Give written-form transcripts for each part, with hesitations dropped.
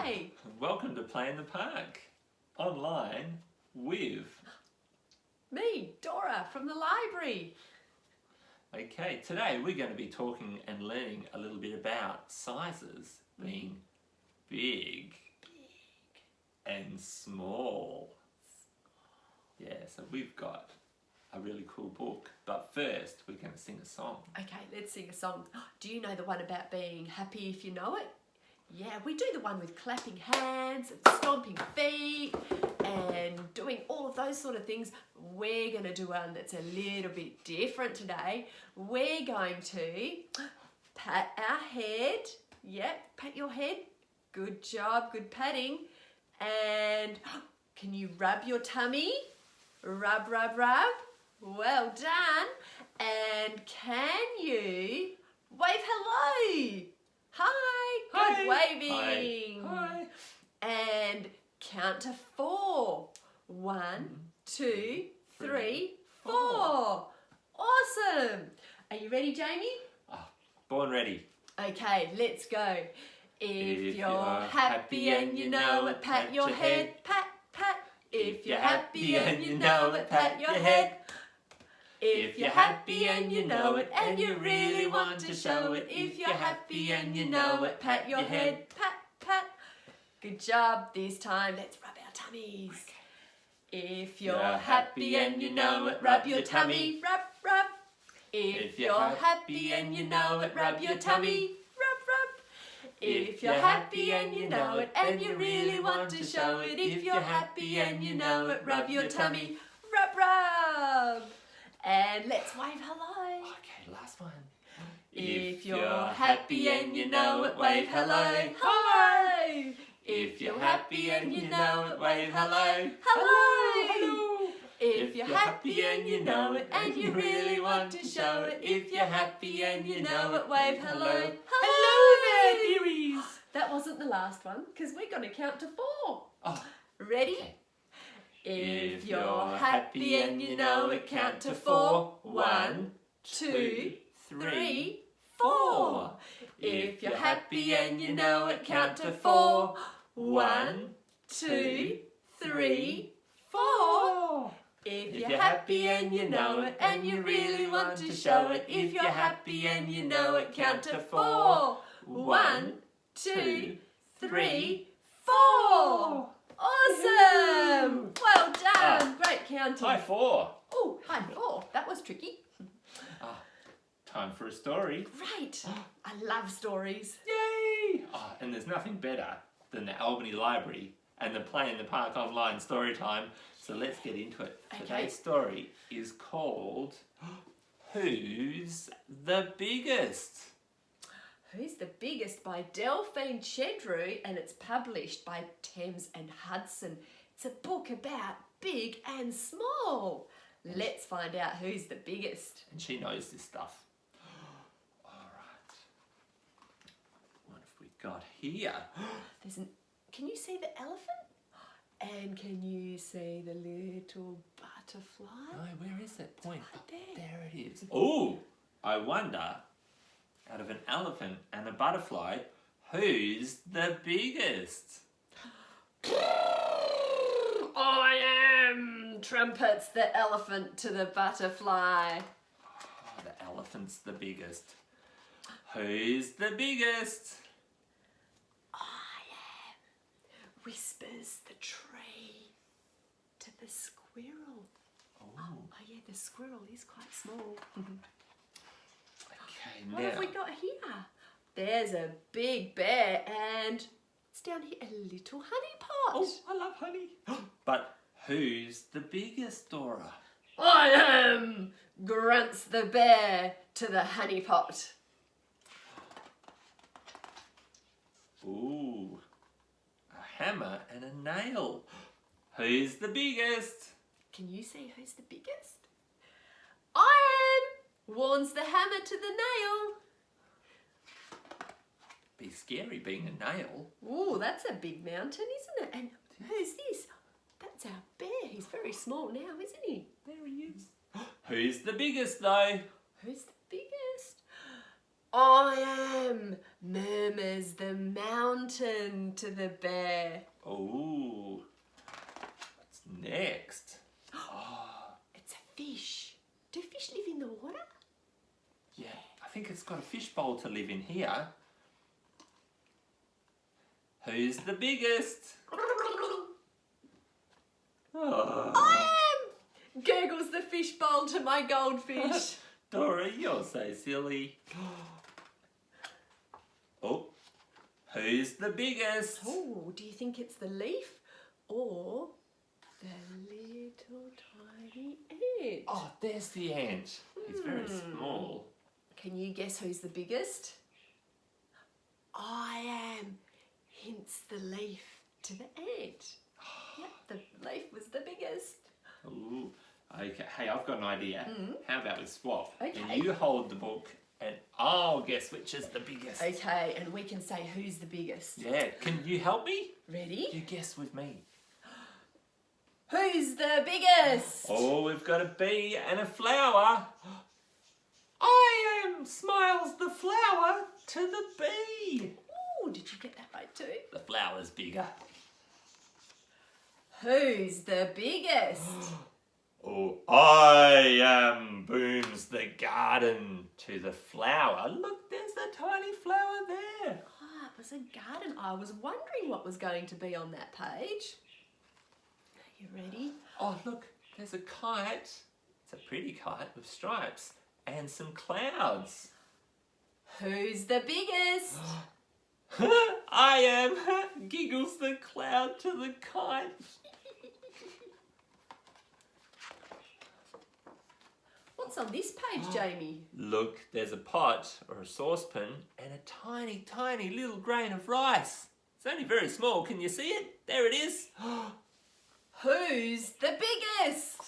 Hi. Welcome to Play in the Park, online with... Me, Dora, from the library. Okay, today we're going to be talking and learning a little bit about sizes being big and small. Yeah, so we've got a really cool book, but first we're going to sing a song. Okay, let's sing a song. Do you know the one about being happy if you know it? Yeah, we do the one with clapping hands and stomping feet and doing all of those sort of things. We're going to do one that's a little bit different today. We're going to pat our head. Yep, pat your head. Good job, good patting. And can you rub your tummy? Rub, rub, rub. Well done. And can you wave hello? Hi. Good waving. Hi. And count to 4. 1, 2, 3, 4. Awesome. Are you ready, Jamie? Born ready. Okay, let's go. If you're happy and you know it, pat your head, pat, pat. If you're happy and you know it, pat your head. If you're happy and you know it, and you really want to show it, if you're happy and you know it, pat your head, pat, pat. Good job. This time, let's rub our tummies. If you're happy and you know it, rub your tummy, rub, rub. If you're happy and you know it, rub your tummy, rub, rub. If you're happy and you know it, and you really want to show it, if you're happy and you know it, rub your tummy, rub, rub. And let's wave hello. Okay, last one. If you're happy and you know it, wave hello, hello. If you're happy and you know it, wave hello, hello. If you're happy and you know it, and you really want to show it, if you're happy and you know it, wave hello, hello there, dearies. That wasn't the last one, because we're going to count to 4. Oh, ready? okay. If you're happy and you know it, count to 4. 1, 2, 3, 4. If you're happy and you know it, count to 4. 1, 2, 3, 4. If you're happy and you know it, and you really want to show it, if you're happy and you know it, count to 4. 1, 2, 3, 4. Awesome! Well done! Great counting. High 4. Oh, high 4. That was tricky. Time for a story. Great. I love stories. Yay! And there's nothing better than the Albany Library and the Play in the Park online story time. So let's get into it. Okay. Today's story is called Who's the Biggest? Who's the Biggest by Delphine Chedru, and it's published by Thames and Hudson. It's a book about big and small. Let's find out who's the biggest. And she knows this stuff. All right. What have we got here? Can you see the elephant? And can you see the little butterfly? No, where is that point? Right there. There it is. Oh, I wonder, out of an elephant and a butterfly, who's the biggest? I am! Trumpets the elephant to the butterfly. Oh, the elephant's the biggest. Who's the biggest? I am. Whispers the tree to the squirrel. Oh yeah, the squirrel is quite small. Okay, What have we got here? There's a big bear and it's down here a little honey pot. Oh, I love honey. But who's the biggest, Dora? I am! Grunts the bear to the honey pot. Ooh, a hammer and a nail. Who's the biggest? Can you see who's the biggest? I am! Warns the hammer to the nail. Be scary being a nail. Ooh, that's a big mountain, isn't it? And who's this? That's our bear. He's very small now, isn't he? There he is. Who's the biggest though? Who's the biggest? I am, murmurs the mountain to the bear. Oh, what's next? Oh, It's a fish. Do fish live in the water? yeah, I think it's got a fishbowl to live in here. Who's the biggest? Oh. I am! Gurgles the fishbowl to my goldfish. Dora, you're so silly. Oh, who's the biggest? Oh, do you think it's the leaf or the little tiny ant? Oh, there's the ant. He's very small. Can you guess who's the biggest? I am, hints the leaf to the ant. Yep, the leaf was the biggest. Ooh, okay. Hey, I've got an idea. How about we swap? Okay. And you hold the book and I'll guess which is the biggest. Okay, and we can say who's the biggest. Yeah, can you help me? Ready? You guess with me. Who's the biggest? Oh, we've got a bee and a flower. I am, smiles the flower to the bee. Oh, did you get that right too? The flower's bigger. Who's the biggest? Oh, I am, booms the garden to the flower. Look, there's the tiny flower there. Ah, it was a garden. I was wondering what was going to be on that page. Are you ready? Oh, look, there's a kite. It's a pretty kite with stripes and some clouds. Who's the biggest? I am, giggles the cloud to the kite. What's on this page, Jamie? Look, there's a pot or a saucepan and a tiny, tiny little grain of rice. It's only very small. Can you see it? There it is. Who's the biggest?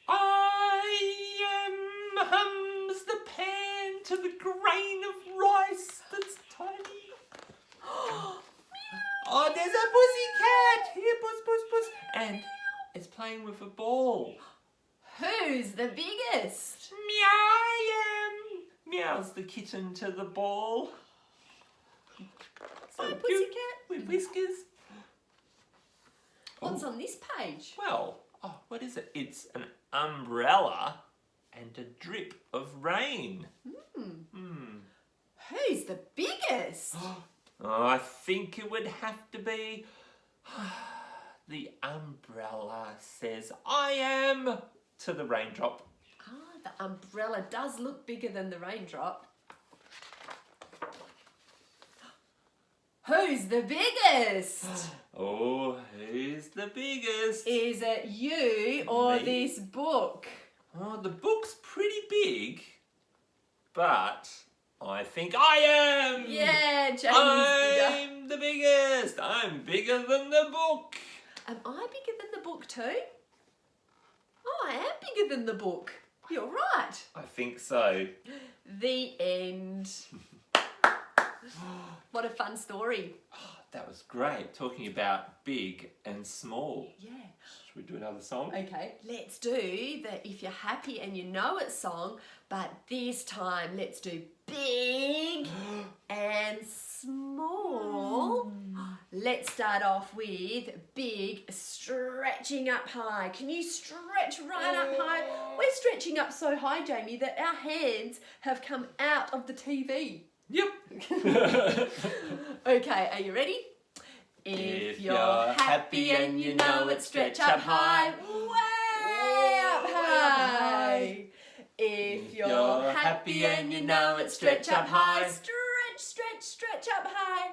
I am, hums the pan to the grain of rice that's tiny. Oh, there's a pussycat. Here, puss, puss, puss. And it's playing with a ball. Who's the biggest? Meow, I am. Meows the kitten to the ball. So Hi, cute pussycat. with whiskers. What's Oh, on this page? well, what is it? It's an umbrella and a drip of rain. Who's the biggest? Oh, I think it would have to be the umbrella says, I am, to the raindrop. Ah, the umbrella does look bigger than the raindrop. Who's the biggest? Oh, who's the biggest? Is it you or Me. this book? Oh, the book's pretty big, but I think I am. Yeah, Jamie's bigger. I'm the biggest. I'm bigger than the book. Am I bigger than the book too? Oh, I am bigger than the book. You're right. I think so. The end. What a fun story. That was great, talking about big and small. Yeah. Should we do another song? Okay, let's do the If You're Happy and You Know It song, but this time let's do big and small. Let's start off with big, stretching up high. Can you stretch right up high? We're stretching up so high, Jamie, that our hands have come out of the TV. Yep. Okay, are you ready? If you're happy and you know it, stretch up high, way up high. If you're happy and you know it, stretch up high, stretch, stretch, stretch up high.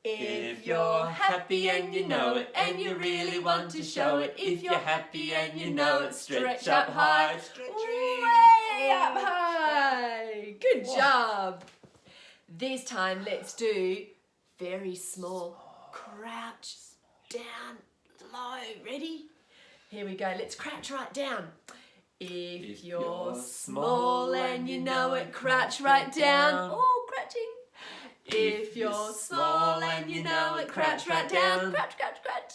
If you're happy and you know it, and you really want to show it, if you're happy and you know it, stretch up high, way up high. Good job. This time let's do very small. Crouch down low. Ready? Here we go. Let's crouch right down. If you're small and you know it, crouch right down. Oh, crouching. If you're small and you know it, crouch right down. Crouch, crouch, crouch.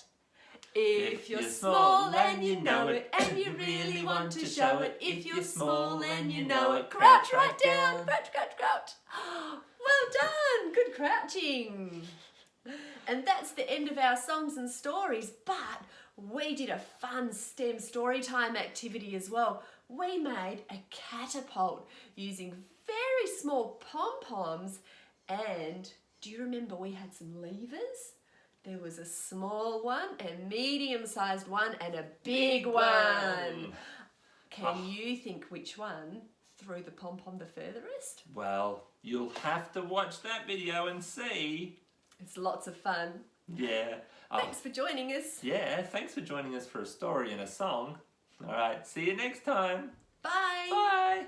If you're small and you know it, and you really want to show it, if you're small and you know it, crouch right down, crouch, crouch, crouch. Well done, good crouching. And that's the end of our songs and stories, but we did a fun STEM Storytime activity as well. We made a catapult using very small pom-poms, and do you remember we had some levers? There was a small one, a medium-sized one, and a big one. Can you think which one threw the pom-pom the furthest? Well, you'll have to watch that video and see. It's lots of fun. Yeah. Thanks for joining us. Yeah, thanks for joining us for a story and a song. All right, see you next time. Bye. Bye.